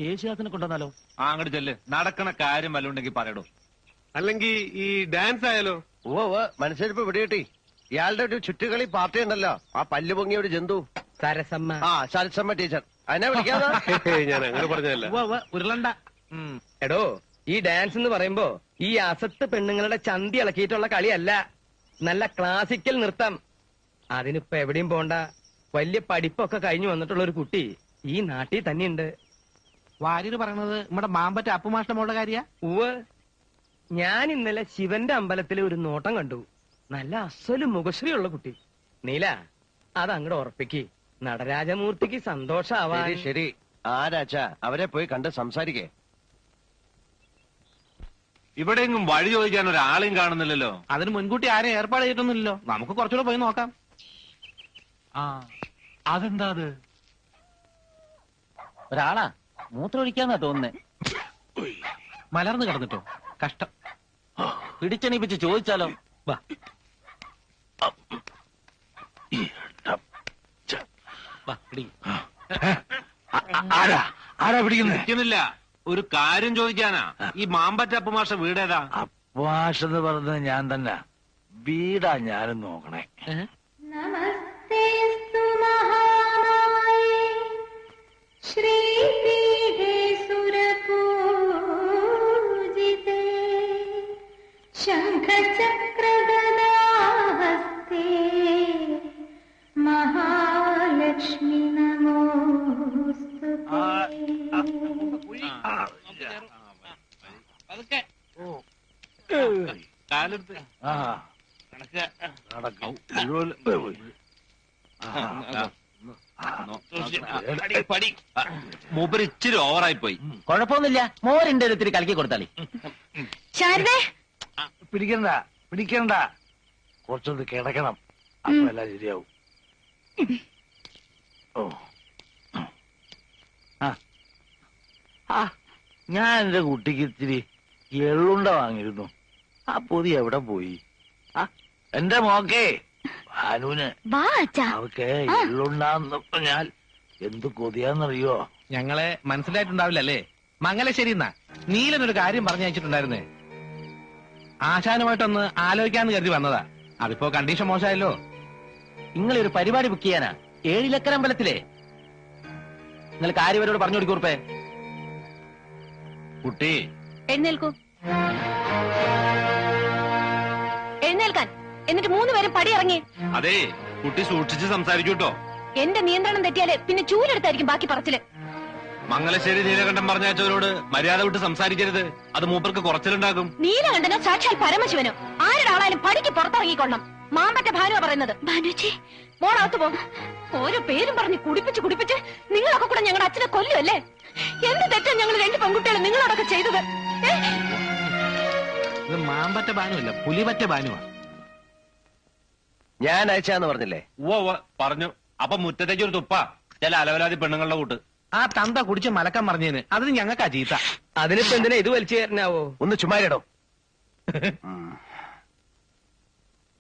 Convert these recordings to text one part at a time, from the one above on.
യേശുദാസിനെ കൊണ്ടുവന്നാലോ? അങ്ങോട്ട് ചെല്ല്. നടക്കണ കാര്യം വല്ലുണ്ടെങ്കിൽ പറയടോ. അല്ലെങ്കിൽ ഈ ഡാൻസ് ആയാലോ? മനസ്സിലിപ്പോ പിടികിട്ടി. ഇയാളുടെ ഒരു ചുറ്റുകളി പാർട്ടി ഉണ്ടല്ലോ, ആ പല്ല് പൊങ്ങിയ ഒരു ജന്തു. സരസമ്മ. സരസമ്മ ടീച്ചർ. അതിനെ വിളിക്കാതെ. ഞാൻ അങ്ങനെ പറഞ്ഞല്ല. ഉരുളണ്ട. എടോ, ഈ ഡാൻസ് എന്ന് പറയുമ്പോ ഈ അസത്ത് പെണ്ണുങ്ങളുടെ ചന്തി ഇളക്കിയിട്ടുള്ള കളിയല്ല, നല്ല ക്ലാസിക്കൽ നൃത്തം. അതിനിപ്പോ എവിടെയും പോണ്ട. വലിയ പഠിപ്പൊക്കെ കഴിഞ്ഞു വന്നിട്ടുള്ള ഒരു കുട്ടി ഈ നാട്ടിൽ തന്നെയുണ്ട്. വാര്യര് പറയണത് നമ്മുടെ മാമ്പറ്റ അപ്പുമാഷ്ട മോളുടെ കാര്യ? ഉവ്, ഞാൻ ഇന്നലെ ശിവന്റെ അമ്പലത്തിൽ ഒരു നോട്ടം കണ്ടു. നല്ല അസല് മുഖശ്രീയുള്ള കുട്ടി. നീല, അതങ്ങോട്ട് ഉറപ്പിക്ക്. നടരാജമൂർത്തിക്ക് സന്തോഷാവാൻ. ശരി, ആരാച്ചാ അവരെ പോയി കണ്ട് സംസാരിക്കേ. ഇവിടെയെങ്കിലും വഴി ചോദിക്കാൻ ഒരാളെയും കാണുന്നില്ലല്ലോ. അതിന് മുൻകൂട്ടി ആരെയും ഏർപ്പാട് ചെയ്തിട്ടൊന്നുമില്ലല്ലോ. നമുക്ക് കുറച്ചുകൂടെ പോയി നോക്കാം. അതെന്താ അത്? ഒരാളാ മൂത്രമൊഴിക്കാന്നാ തോന്നുന്നേ. മലർന്നു കിടന്നിട്ടോ? കഷ്ടം. പിടിച്ചെണീപ്പിച്ച് ചോദിച്ചാലോ? വാ. ആരാ പിടിക്കുന്നില്ല. ഒരു കാര്യം ചോദിക്കാനാ. ഈ മാമ്പറ്റ അപ്പുമാഷ വീടേതാ? അപ്പുമാഷ എന്ന് പറഞ്ഞത് ഞാൻ തന്നെ. വീടാ ഞാനും നോക്കണേ. നമസ്തേസ്തു മഹാമായേ ശ്രീപീഠേ സുരപൂജിതേ ശംഖചക്രഗദാഹസ്തേ മഹാലക്ഷ്മി നമോസ്തുതേ. കാലെടുത്ത് മൂപ്പര് ഇച്ചിരി ഓവറായി പോയി. കുഴപ്പമൊന്നുമില്ല, മോരിന്റെ ഒത്തിരി കലക്കി കൊടുത്താളി. പിടിക്കണ്ട പിടിക്കണ്ട, കുറച്ചൊന്ന് കിടക്കണം, അപ്പൊ എല്ലാം ശരിയാവും. ഞാൻ എന്റെ കുട്ടിക്ക് ഇത്തിരി എള്ളുണ്ട വാങ്ങിയിരുന്നു. ആ പൊതി എവിടെ പോയി? എന്റെ മോക്കേ ഭാനുവിന് അവക്ക് എള്ളുണ്ടാന്ന് പറഞ്ഞാൽ എന്ത് കൊതിയാന്നറിയോ? ഞങ്ങളെ മനസ്സിലായിട്ടുണ്ടാവില്ലല്ലേ? മംഗലശ്ശേരി എന്നാ നീലനൊരു കാര്യം പറഞ്ഞയച്ചിട്ടുണ്ടായിരുന്നേ. ആശാനുമായിട്ടൊന്ന് ആലോചിക്കാന്ന് കരുതി വന്നതാ. അതിപ്പോ കണ്ടീഷൻ മോശമായല്ലോ. നിങ്ങളെ ഒരു പരിപാടി ബുക്ക് ചെയ്യാനാ, 7 ലക്കര അമ്പലത്തിലെ. നിങ്ങൾ കാര്യവരോട് പറഞ്ഞു കൊടുക്കൂർപ്പേ. കുട്ടി എഴുന്നേൽക്കൂ. എഴുന്നേൽക്കാൻ. എന്നിട്ട് 3 പേരും പടിയിറങ്ങി. അതെ, കുട്ടി സൂക്ഷിച്ച് സംസാരിക്കൂട്ടോ. എന്റെ നിയന്ത്രണം തെറ്റിയാല് പിന്നെ ചൂലെടുത്തായിരിക്കും ബാക്കി പറച്ചില്. മംഗലശ്ശേരി നീലകണ്ഠൻ പറഞ്ഞയച്ചവരോട് മര്യാദ വിട്ട് സംസാരിക്കരുത്. അത് മൂപ്പർക്ക് കുറച്ചിലുണ്ടാകും. നീലകണ്ഠനോ സാക്ഷാൽ പരമശിവനോ ആരുടെ ആളായാലും പടിക്ക് പുറത്തിറങ്ങിക്കൊള്ളണം. മാമ്പറ്റ ഭാനുവ പറയുന്നത്. ഭാനുച്ചി മോളകത്ത് പോ. ഓരോ പേരും പറഞ്ഞ് കുടിപ്പിച്ച് നിങ്ങളൊക്കെ കൂടെ ഞങ്ങളുടെ അച്ഛനെ കൊല്ലുമല്ലേ? എന്ത് തെറ്റാ ഞങ്ങൾ 2 പെൺകുട്ടികളും നിങ്ങളോടൊക്കെ ചെയ്തത്? ഇത് മാമ്പറ്റ ഭാനുവല്ല, പുലിപറ്റ ഭാനുവാ. ഞാൻ അയച്ചാന്ന് പറഞ്ഞില്ലേ? പറഞ്ഞു. അപ്പൊ മുറ്റത്തേക്ക് ഒരു തുപ്പ ചില അലവലാതി പെണ്ണുങ്ങളുടെ കൂട്ട്. ആ തന്ത കുടിച്ച് മലക്കം പറഞ്ഞതിന് അതിന് ഞങ്ങൾക്ക് ചീത്ത. അതിനിപ്പോ എന്തിനാ ഇത് വലിച്ചു കയറിനാവോ? ഒന്ന് ചുമ്മാരിടോ.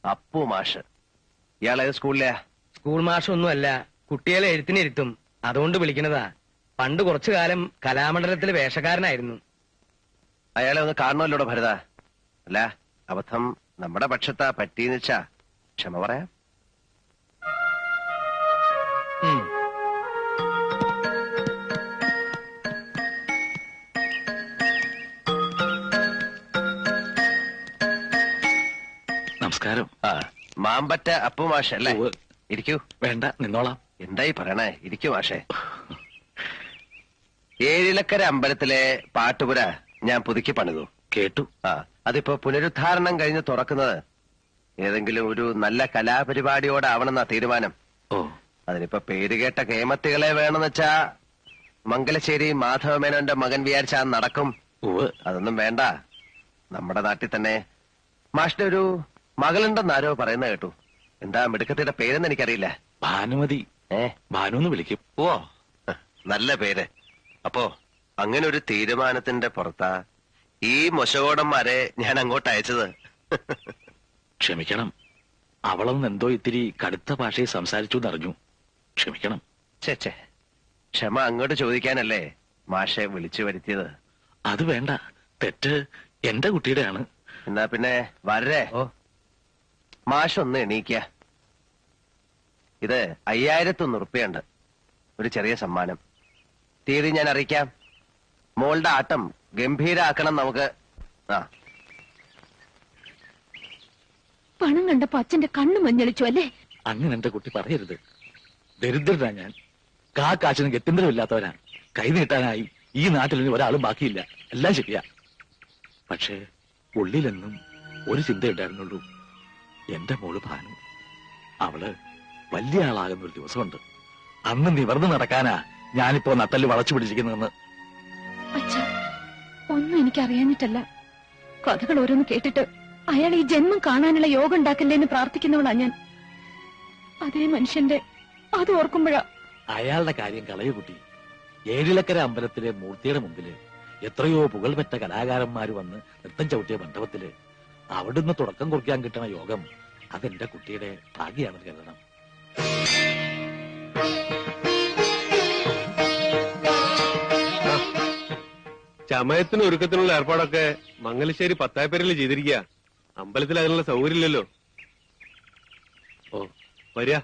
അപ്പു മാഷ് ഇയാളേത് സ്കൂളിലെയാ? സ്കൂൾ മാഷൊന്നുമല്ല, കുട്ടികളെ എഴുത്തിനിരുത്തും, അതുകൊണ്ട് വിളിക്കണതാ. പണ്ട് കുറച്ചു കാലം കലാമണ്ഡലത്തിലെ വേഷക്കാരനായിരുന്നു. അയാളെ ഒന്ന് കാണണമല്ലോടോ ഭരത. അല്ല, അബദ്ധം നമ്മുടെ പക്ഷത്താ പറ്റീന്ന് വെച്ചാ ക്ഷമ പറയാം. നമസ്കാരം. മാമ്പറ്റ അപ്പു മാഷ് അല്ലേ? ഇരിക്കൂ. വേണ്ട, നിന്നോളാം. എന്തായി പറയണേ? ഇരിക്കൂ മാഷേ. 7 ലക്കര അമ്പലത്തിലെ പാട്ടുപുര ഞാൻ പുതുക്കി പണിതു. കേട്ടു. അതിപ്പോ പുനരുദ്ധാരണം കഴിഞ്ഞ് തുറക്കുന്നത് ഏതെങ്കിലും ഒരു നല്ല കലാപരിപാടിയോടാവണമെന്നാ തീരുമാനം. അതിനിപ്പോ പേരുകേട്ട കേമത്തികളെ വേണമെന്ന് വെച്ചാ മംഗലശ്ശേരി മാധവമേനോന്റെ മകൻ വിചാരിച്ചാ നടക്കും. അതൊന്നും വേണ്ട. നമ്മുടെ നാട്ടിൽ തന്നെ മാഷിന്റെ ഒരു മകളുണ്ടെന്നാരോ പറയുന്ന കേട്ടു. എന്താ മിടുക്കത്തിയുടെ പേരെന്ന് എനിക്കറിയില്ല. ഭാനുമതി. ഭാനുന്ന് വിളിക്കും. നല്ല പേര്. അപ്പോ അങ്ങനെ ഒരു തീരുമാനത്തിന്റെ പുറത്താ ഈ മൊശകോടന്മാരെ ഞാൻ അങ്ങോട്ട് അയച്ചത്. ക്ഷമിക്കണം, അവളൊന്നും എന്തോ ഇത്തിരി കടുത്ത ഭാഷയിൽ സംസാരിച്ചു എന്നറിഞ്ഞു. ക്ഷമിക്കണം. ക്ഷമ അങ്ങോട്ട് ചോദിക്കാനല്ലേ മാഷെ വിളിച്ചു വരുത്തിയത്. അത് വേണ്ട, തെറ്റ് എന്റെ കുട്ടിയുടെയാണ്. എന്നാ പിന്നെ വരേ. മാഷൊന്ന് എണീക്ക. ഇത് 5001 ഉറുപ്പിയുണ്ട്, ഒരു ചെറിയ സമ്മാനം. തീയതി ഞാൻ അറിയിക്കാം. മോളുടെ ആട്ടം ഗംഭീരാക്കണം നമുക്ക്. ആ, പണം കണ്ടപ്പോ അച്ഛന്റെ കണ്ണു മഞ്ഞളിച്ചു അല്ലേ? അങ്ങനെ എന്റെ കുട്ടി പറയരുത്. ദരിദ്രനാ ഞാൻ, കാശിന് ഗത്യന്തരമില്ലാത്തവനാ. കൈ നീട്ടാനായി ഈ നാട്ടിൽ ഇനി ഒരാളും ബാക്കിയില്ല. എല്ലാം ശരിയാ. പക്ഷേ ഉള്ളിലെന്നും ഒരു ചിന്തയുണ്ടായിരുന്നുള്ളൂ, എന്റെ മോള് ഭാനു. അവള് വലിയ ആളാകുന്ന ഒരു ദിവസമുണ്ട്. അന്ന് നിവർന്നു നടക്കാനാ ഞാനിപ്പോ നട്ടല് വളച്ചു പിടിച്ചിരിക്കുന്നതെന്ന്. അച്ഛ, ഒന്നും എനിക്ക് അറിയാഞ്ഞിട്ടല്ല. കഥകൾ ഓരോന്ന് കേട്ടിട്ട് അയാൾ ഈ ജന്മം കാണാനുള്ള യോഗം ഉണ്ടാക്കല്ലേ എന്ന് പ്രാർത്ഥിക്കുന്നവളാ ഞാൻ. അതേ മനുഷ്യന്റെ അത് ഓർക്കുമ്പോഴാ. അയാളുടെ കാര്യം കളയു കുട്ടി. ഏഴിലക്കര അമ്പലത്തിലെ മൂർത്തിയുടെ മുമ്പില് എത്രയോ പുകൾപെറ്റ കലാകാരന്മാര് വന്ന് നൃത്തം ചവിട്ടിയ മണ്ഡപത്തില് അവിടുന്ന് തുടക്കം കുറിക്കാൻ കിട്ടണ യോഗം അതെന്റെ കുട്ടിയുടെ ഭാഗ്യാണെന്ന് കരുതണം. ചമയത്തിന് ഒരുക്കത്തിനുള്ള ഏർപ്പാടൊക്കെ മംഗലശ്ശേരി പത്തായപ്പേരിൽ ചെയ്തിരിക്കുക. അമ്പലത്തിൽ അതിനുള്ള സൗകര്യമില്ലല്ലോ. ഓ, വരിക.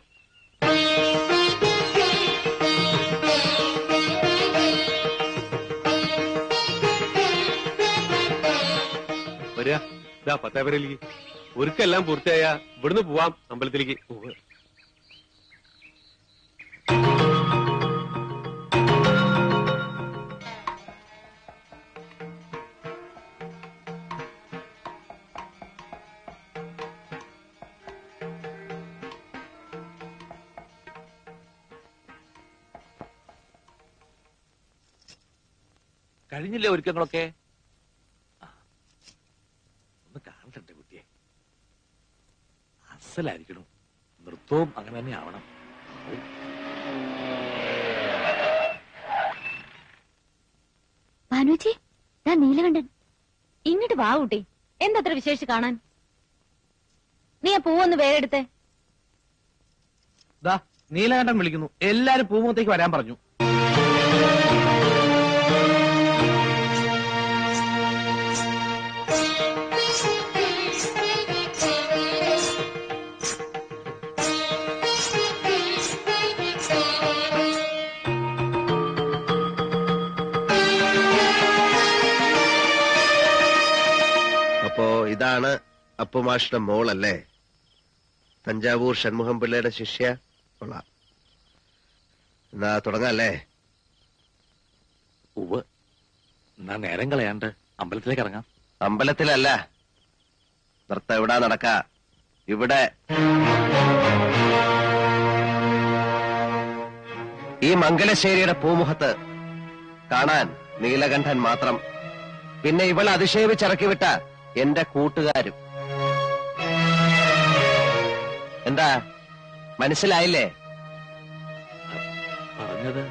വരിക. ഇതാ പത്തായപ്പേരിലേക്ക്. ഒരുക്കെല്ലാം പൂർത്തിയായ ഇവിടുന്ന് പോവാം അമ്പലത്തിലേക്ക്. കഴിഞ്ഞില്ലേ ഒരുക്കങ്ങളൊക്കെ? ഒന്ന് കാണട്ടെ കുട്ടിയെ. അസലായിരിക്കണം. നൃത്തവും അങ്ങനെ തന്നെ ആവണം. ഭാനുച്ചി, ഞാൻ നീലകണ്ഠൻ. ഇങ്ങോട്ട് വാ കുട്ടി. എന്തത്ര വിശേഷിച്ച് കാണാൻ? നീ ആ പൂവൊന്ന് വേറെ എടുത്തേ. നീലകണ്ഠൻ വിളിക്കുന്നു. എല്ലാരും പൂമുഖത്തേക്ക് വരാൻ പറഞ്ഞു. അപ്പോ ഇതാണ് അപ്പുമാഷിന്റെ മോളല്ലേ? തഞ്ചാവൂർ ഷൺമുഖം പിള്ളയുടെ ശിഷ്യ. കൊള്ളാം. എന്നാ തുടങ്ങാല്ലേ? ഉവ്വ്. എന്നാ നേരം കളയാണ്ട് അമ്പലത്തിലേക്ക് ഇറങ്ങാം. അമ്പലത്തിലല്ല, നൃത്തം എവിടാ നടക്ക? ഇവിടെ. ഈ മംഗലശ്ശേരിയുടെ പൂമുഖത്ത് കാണാൻ നീലകണ്ഠൻ മാത്രം. പിന്നെ ഇവൾ അതിശയിച്ചിറക്കി വിട്ട എന്റെ കൂട്ടുകാരും. എന്താ മനസ്സിലായില്ലേ? പറഞ്ഞത്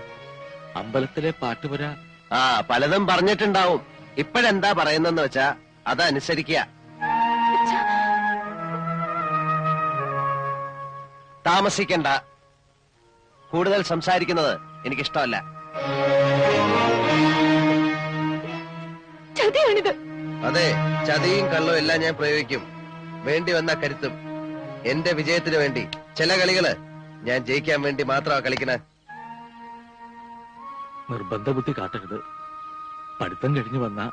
അമ്പലത്തിലെ പാട്ടുപുര. ആ, പലതും പറഞ്ഞിട്ടുണ്ടാവും. ഇപ്പോഴെന്താ പറയുന്നെന്ന് വെച്ചാ അതനുസരിക്കുക. താമസിക്കണ്ട. കൂടുതൽ സംസാരിക്കുന്നത് എനിക്കിഷ്ടമല്ല. ചതിയാണിത്. അതെ, ചതിയും കള്ളവും എല്ലാം ഞാൻ പ്രയോഗിക്കും. വേണ്ടി വന്ന കരുത്തും. എന്റെ വിജയത്തിന് വേണ്ടി. ചില കളികള് ഞാൻ ജയിക്കാൻ വേണ്ടി മാത്രമാ കളിക്കണേ. നിർബന്ധ ബുദ്ധി കാട്ടരുത്. പഠിത്തം കഴിഞ്ഞു വന്ന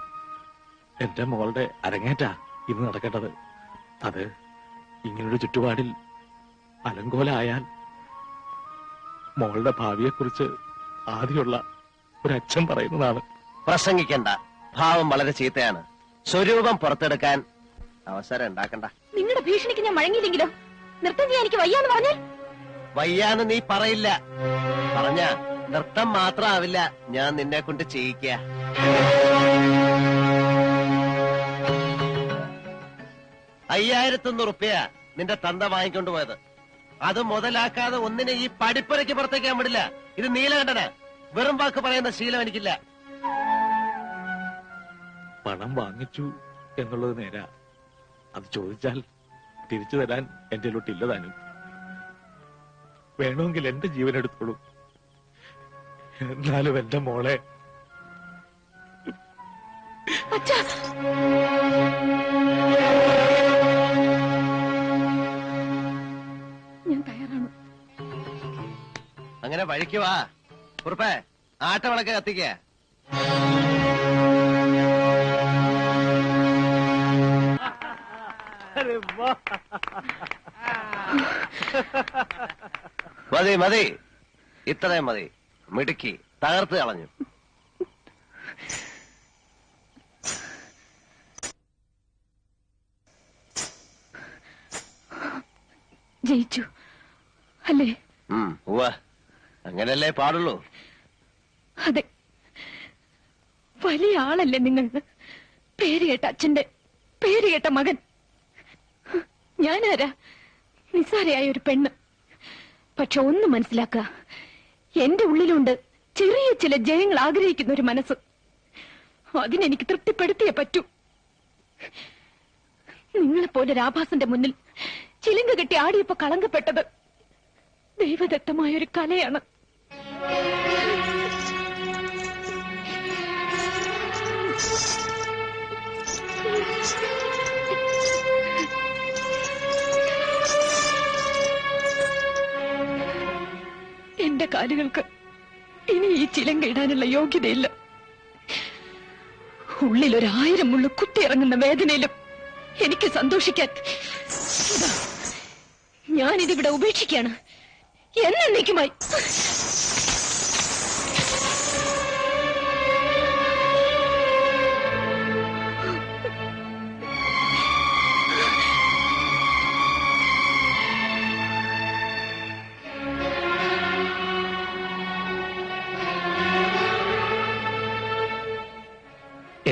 എന്റെ മോളുടെ അരങ്ങേറ്റാ ഇന്ന് നടക്കേണ്ടത്. അത് ഇങ്ങനൊരു ചുറ്റുപാടിൽ അലങ്കോലായാൽ മോളുടെ ഭാവിയെക്കുറിച്ച് ആദ്യമുള്ള ഒരച്ഛൻ പറയുന്നതാണ്. പ്രസംഗിക്കണ്ട. ഭാവം വളരെ ചീത്തയാണ്. സ്വരൂപം പുറത്തെടുക്കാൻ അവസരം ഉണ്ടാക്കണ്ട. നിങ്ങളുടെ ഭീഷണിക്ക് ഞാൻ വഴങ്ങിയില്ലെങ്കിലോ? നൃത്തം ചെയ്യാൻ എനിക്ക് വയ്യാന്ന് പറഞ്ഞാൽ? വയ്യാന്ന് നീ പറയില്ല. പറഞ്ഞ നൃത്തം മാത്രമാവില്ല, ഞാൻ നിന്നെ കൊണ്ട് ചെയ്യിക്ക. 5100 ഉറുപ്പ്യ നിന്റെ തന്ത വാങ്ങിക്കൊണ്ടുപോയത്. അത് മുതലാക്കാതെ ഒന്നിനെ ഈ പടിപ്പുരയ്ക്ക് പുറത്തേക്കാൻ വിടില്ല. ഇത് നീലകണ്ഠനാ. വെറും വാക്ക് പറയുന്ന ശീലം എനിക്കില്ല. പണം വാങ്ങിച്ചു എന്നുള്ളത് നേരാ. അത് ചോദിച്ചാൽ തിരിച്ചു തരാൻ എന്റെ ലോട്ടില്ലതാനും. വേണമെങ്കിൽ എന്റെ ജീവൻ എടുത്തോളൂ. എന്നാലും എന്റെ മോളെ അച്ഛാ, ഞാൻ തയ്യാറാണ്. അങ്ങനെ വഴിക്കുവാ കുറുപ്പേ, ആട്ടവിളക്ക് കത്തിക്ക. മതി മതി, ഇത്രയും മതി. മിടുക്കി, തകർത്ത് കളഞ്ഞു. ജയിച്ചു അല്ലേ? ഉവ്വ, അങ്ങനല്ലേ പാടുള്ളൂ. അതെ, വലിയ ആളല്ലേ നിങ്ങൾ. പേര് കേട്ട അച്ഛന്റെ പേര് കേട്ട മകൻ. ഞാനാരാ? നിസ്സാരയായ ഒരു പെണ്ണ്. പക്ഷെ ഒന്ന് മനസ്സിലാക്ക, എന്റെ ഉള്ളിലുണ്ട് ചെറിയ ചില ജയങ്ങൾ ആഗ്രഹിക്കുന്ന ഒരു മനസ്സ്. അതിനെനിക്ക് തൃപ്തിപ്പെടുത്തിയേ പറ്റൂ. നിങ്ങളെപ്പോലെ രാഭാസന്റെ മുന്നിൽ ചിലങ്ക കെട്ടി ആടിയപ്പോ കളങ്കപ്പെട്ടത് ദൈവദത്തമായൊരു കലയാണ്. എന്റെ കാലുകൾക്ക് ഇനി ഈ ചിലങ്ക ഇടാനുള്ള യോഗ്യതയില്ല. ഉള്ളിൽ 1000 മുള്ളു കുത്തിയിറങ്ങുന്ന വേദനയിലും എനിക്ക് സന്തോഷിക്കാൻ ഞാനിതിവിടെ ഉപേക്ഷിക്കുകയാണ് എന്നേക്കുമായി.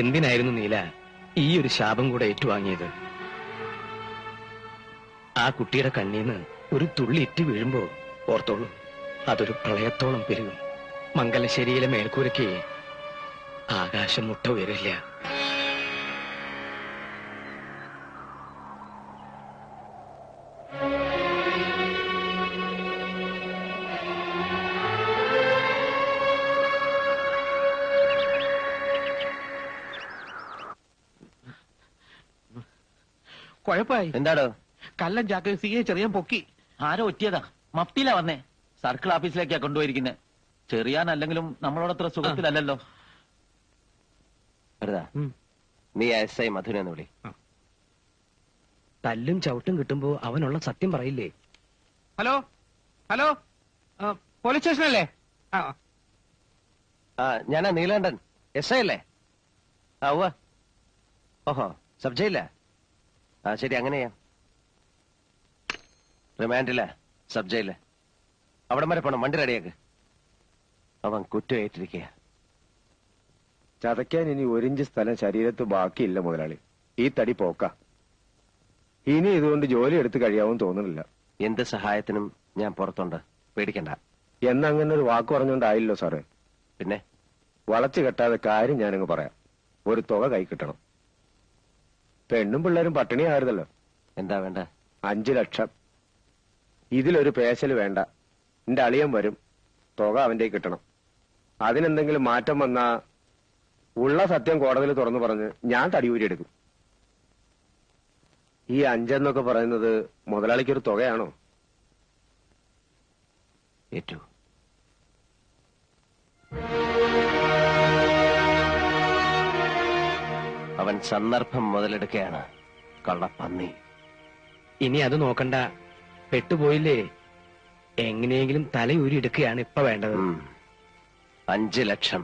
എന്തിനായിരുന്നു നീല ഈ ഒരു ശാപം കൂടെ ഏറ്റുവാങ്ങിയത്? ആ കുട്ടിയുടെ കണ്ണീന്ന് ഒരു തുള്ളി ഇറ്റ് വീഴുമ്പോ ഓർത്തോളൂ, അതൊരു പ്രളയത്തോളം പെരുകും. മംഗലശ്ശേരിയിലെ മേൽക്കൂരയ്ക്ക് ആകാശം മുട്ട ഉയരില്ല. കുഴപ്പമായി. എന്താടോ? കല്ലൻ ചാക്ക് സിയെ ചെറിയാൻ പൊക്കി. ആരോ ഒറ്റിയതാ. മഫ്തിയിലാ വന്നേ. സർക്കിൾ ഓഫീസിലേക്കാ കൊണ്ടുപോയിരിക്കുന്നത്. ചെറിയാനല്ലെങ്കിലും നമ്മളോടത്ര സുഖത്തിലല്ലോ. നീ SI മധുരന്ന് വിളി. തല്ലും ചവിട്ടും കിട്ടുമ്പോ അവനുള്ള സത്യം പറയില്ലേ? ഹലോ ഹലോ, പോലീസ് സ്റ്റേഷനല്ലേ? ഞാനാ നീലകണ്ഠൻ. SI അല്ലേ? ഉവ്വ. ഓഹോ, സബ് ജയില. ശരി, അങ്ങനെയാ. റിമാൻഡില്ല, സബ് ജയില്. അവിടെ വരെ പോണം. വണ്ടി റെഡിയാക്ക്. അവൻ കുറ്റം ഏറ്റിരിക്കുക. ചതയ്ക്കാൻ ഇനി 1 ഇഞ്ച് സ്ഥലം ശരീരത്ത് ബാക്കിയില്ല മുതലാളി. ഈ തടി പോക്ക. ഇനി ഇതുകൊണ്ട് ജോലി എടുത്ത് കഴിയാവും തോന്നുന്നില്ല. എന്ത് സഹായത്തിനും ഞാൻ പുറത്തുണ്ട്, പേടിക്കണ്ട. എന്നങ്ങനെ ഒരു വാക്ക് പറഞ്ഞുകൊണ്ടായില്ലോ സാറേ. പിന്നെ വളച്ചു കെട്ടാതെ കാര്യം ഞാനങ്ങ് പറയാം. ഒരു തുക കൈ കിട്ടണം. പെണ്ണും പിള്ളേരും പട്ടിണിയായിരുന്നല്ലോ. എന്താ വേണ്ട? 5 ലക്ഷം. ഇതിലൊരു പേശല് വേണ്ട. എന്റെ അളിയൻ വരും. തുക അവന്റെ കിട്ടണം. അതിനെന്തെങ്കിലും മാറ്റം വന്നാ ഉള്ള സത്യം കോടതിയിൽ തുറന്നു പറഞ്ഞ് ഞാൻ തടിയൂരിയെടുക്കും. ഈ 5 എന്നൊക്കെ പറയുന്നത് മുതലാളിക്കൊരു തുകയാണോ? ഏറ്റു. അവൻ സന്ദർഭം മുതലെടുക്കുകയാണ്, കള്ളപ്പന്നി. ഇനി അത് നോക്കണ്ട, പെട്ടുപോയില്ലേ. എങ്ങനെയെങ്കിലും തലയൂരി എടുക്കുകയാണ് ഇപ്പൊ വേണ്ടത്. 5 ലക്ഷം.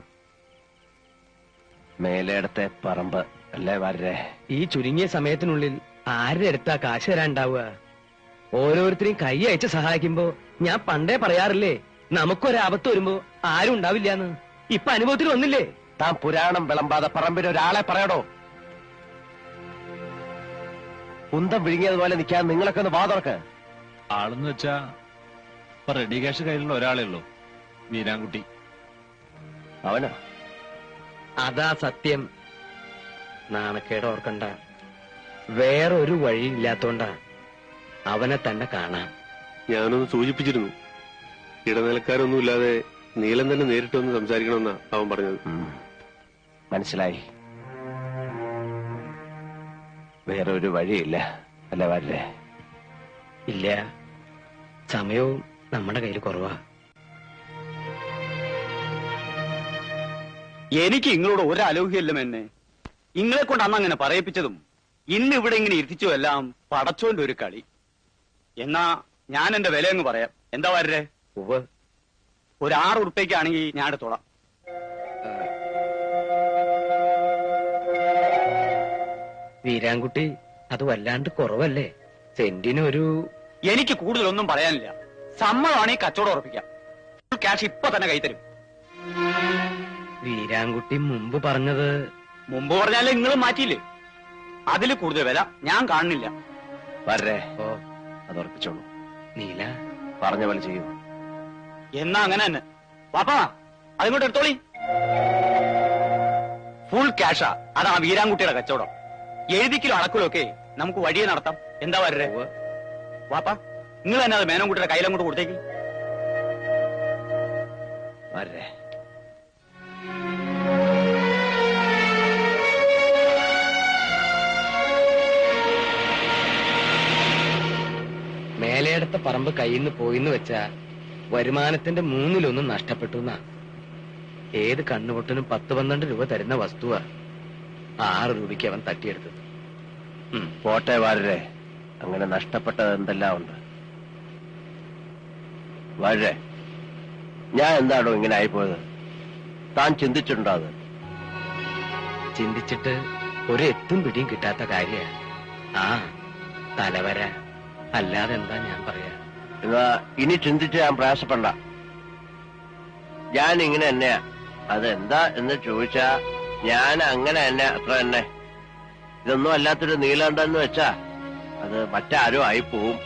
മേലേടത്തെ പറമ്പ് അല്ലേ വരേ? ഈ ചുരുങ്ങിയ സമയത്തിനുള്ളിൽ ആരുടെ അടുത്താ കാശ് തരാണ്ടാവുക? ഓരോരുത്തരെയും കൈ അയച്ച് സഹായിക്കുമ്പോ ഞാൻ പണ്ടേ പറയാറില്ലേ, നമുക്കൊരാപത്ത് വരുമ്പോ ആരും ഉണ്ടാവില്ലാന്ന്. ഇപ്പൊ അനുഭവത്തിൽ വന്നില്ലേ? താൻ പുരാണം വിളമ്പാതെ പറമ്പിന് ഒരാളെ പറയടോ. കുന്തം വിഴുങ്ങിയതുപോലെ നിൽക്കാൻ നിങ്ങളൊക്കെ ഒന്ന് വാതുറക്ക്. ആളെന്ന് വെച്ചാ ഇപ്പൊ റെഡി ക്യാഷ് കയ്യിലുള്ള ഒരാളേ ഉള്ളൂ, വീരാൻകുട്ടി. അവനോ? അതാ സത്യം. നാണക്കേട് ഓർക്കണ്ട. വേറൊരു വഴിയില്ലാത്തോണ്ടാ അവനെ തന്നെ കാണാം. ഞാനൊന്ന് സൂചിപ്പിച്ചിരുന്നു. ഇടനിലക്കാരൊന്നുമില്ലാതെ നീലൻ തന്നെ നേരിട്ട് വന്ന് സംസാരിക്കണമെന്നാ അവൻ പറഞ്ഞത്. മനസ്സിലായി. വേറെ ഒരു വഴിയില്ല അല്ല വരേ? ഇല്ല, സമയവും നമ്മുടെ കയ്യിൽ കുറവാ. എനിക്ക് നിങ്ങളോട് ഒരു അലോഹ്യല്ല എന്നെ. നിങ്ങളെ കൊണ്ട് അന്ന് അങ്ങനെ പറയിപ്പിച്ചതും ഇന്ന് ഇവിടെ ഇങ്ങനെ ഇരുത്തിച്ചു എല്ലാം പടച്ചോന്റെ ഒരു കളി. എന്നാ ഞാൻ എന്റെ വില അങ്ങ് പറയാം. എന്താ വരേ? ഒരു 6 ഉറുപ്പ്യക്കാണെങ്കിൽ ഞാൻ എടുത്തോളാം. വീരാൻകുട്ടി, അത് വല്ലാണ്ട് കുറവല്ലേ? സെന്റിന് ഒരു... എനിക്ക് കൂടുതലൊന്നും പറയാനില്ല. സമ്മതമാണെങ്കിൽ കച്ചവടം ഉറപ്പിക്കാം. ഫുൾ ക്യാഷ് ഇപ്പൊ തന്നെ കൈത്തരും. വീരാൻകുട്ടി മുമ്പ് പറഞ്ഞത്... മുമ്പ് പറഞ്ഞാലേ നിങ്ങളും മാറ്റിയില്ലേ? അതിൽ കൂടുതൽ വില ഞാൻ കാണുന്നില്ല. വരേ? ഓ, അത് ഉറപ്പിച്ചോളൂ. നീല പറഞ്ഞ പോലെ ചെയ്യൂ. എന്നാ അങ്ങനെ തന്നെ. പാപ്പാ, അതിങ്ങോട്ട് എടുത്തോളി. ഫുൾ ക്യാഷാ. അതാ വീരാൻകുട്ടിയുടെ കച്ചവടം. എഴുതിക്കിലോ അളക്കിലോ ഒക്കെ നമുക്ക് വഴിയെ നടത്താം. എന്താ വരേ? വാപ്പാ, നിങ്ങൾ തന്നെ അത് മേനോൻകുട്ടിയുടെ കയ്യിലങ്ങോട്ട് കൊടുത്തേക്ക്. വരേ? മേലയിടത്തെ പറമ്പ് കയ്യിന്ന് പോയിന്ന് വെച്ചാ വരുമാനത്തിന്റെ 1/3 നഷ്ടപ്പെട്ടു എന്നാ. ഏത് കണ്ണുപൊട്ടനും 10-12 രൂപ തരുന്ന വസ്തുവാ 6 രൂപയ്ക്ക് അവൻ തട്ടിയെടുത്തത്. പോട്ടെ വരേ, അങ്ങനെ നഷ്ടപ്പെട്ടത് എന്തെല്ലാം ഉണ്ട്. വരേ, ഞാൻ എന്താണോ ഇങ്ങനെ ആയിപ്പോയത്? താൻ ചിന്തിച്ചിട്ടുണ്ടോ അത്? ചിന്തിച്ചിട്ട് ഒരു എത്തും പിടിയും കിട്ടാത്ത കാര്യ. ആ തലവര, അല്ലാതെ എന്താ ഞാൻ പറയാ. എന്നാ ഇനി ചിന്തിച്ച് ഞാൻ പ്രയാസപ്പെടണ്ട. ഞാൻ ഇങ്ങനെ തന്നെയാ. അതെന്താ എന്ന് ചോദിച്ചാ ഞാൻ അങ്ങനെ തന്നെ, അത്ര തന്നെ. ഇതൊന്നും അല്ലാത്തൊരു നീലകണ്ഠൻ എന്ന് വെച്ചാ അത് മറ്റാരോ ആയി പോവും.